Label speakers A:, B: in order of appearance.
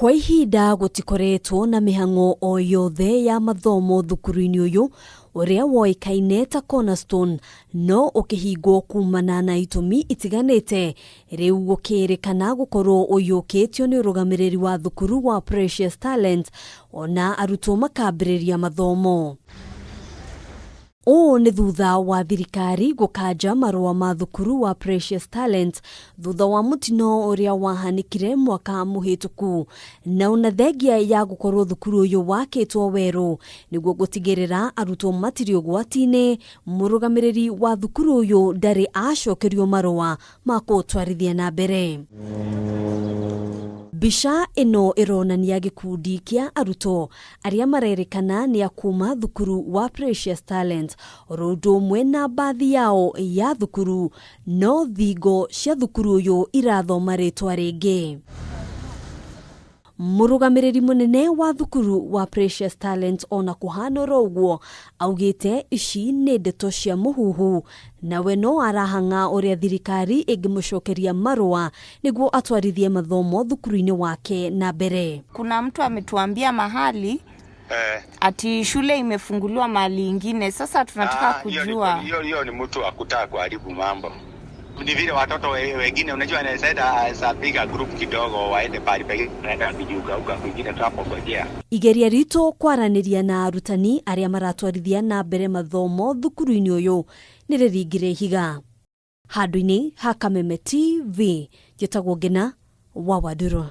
A: Kwa ihinda gutikoretwo na mihango o yothe ya mathomo thukuru-ini uyu uria woikaine ta cornerstone no ukihingwo kumana na itumi itiganite. Riu gukirikana gukorwo uyukitio ni urugamiriri wa thukuru wa Precious Talent ona arutwo makambiriria mathomo. Ni thutha wa thirikari gukanja marua ma thukuru wa Precious Talent thutha wa mutino uria wahanikire mwaka muhituku, na unathengia ya gukorwo thukuru uyu wakitwo weru niguo gutigirira arutwo matirio gwatine. Murugamiriri wa thukuru uyu ndari acokerio marua ma gutwarithia na mbere. Bisha ino ironania gikundi kia arutwo aria marerikana ni akuma thukuru wa Precious Talent rodo mwena baadhi yao ya thukuru no thigo cia thukuru uyu irathoma ritwa ringi. Murugamiriri munene wa thukuru wa Precious Talent ona kuhana roguo augite ici ni ndeto cia muhuhu nawe no arahanga uria thirikari ingimucokeria marua niguo atwarithie mathomo thukuru-ini wake na mbere.
B: Kuna mtu ametuambia mahali ati shule imefunguliwa mahali ingine. Sasa tunataka kujua
C: hiyo ni mtu akutaka kuharibu mambo. Ni vile watoto wengine unajua anaweza piga group kidogo waende pale pekee naenda kujiuka huko kwingine hapo ngojea.
A: Igeria rito kwaraniria na arutani aria maratwarithia na mbere mathomo thukuru-ini uyu niririgire higa. Handu-ini ha Kameme TV, Njĩtagwo Ngina wa Waduro.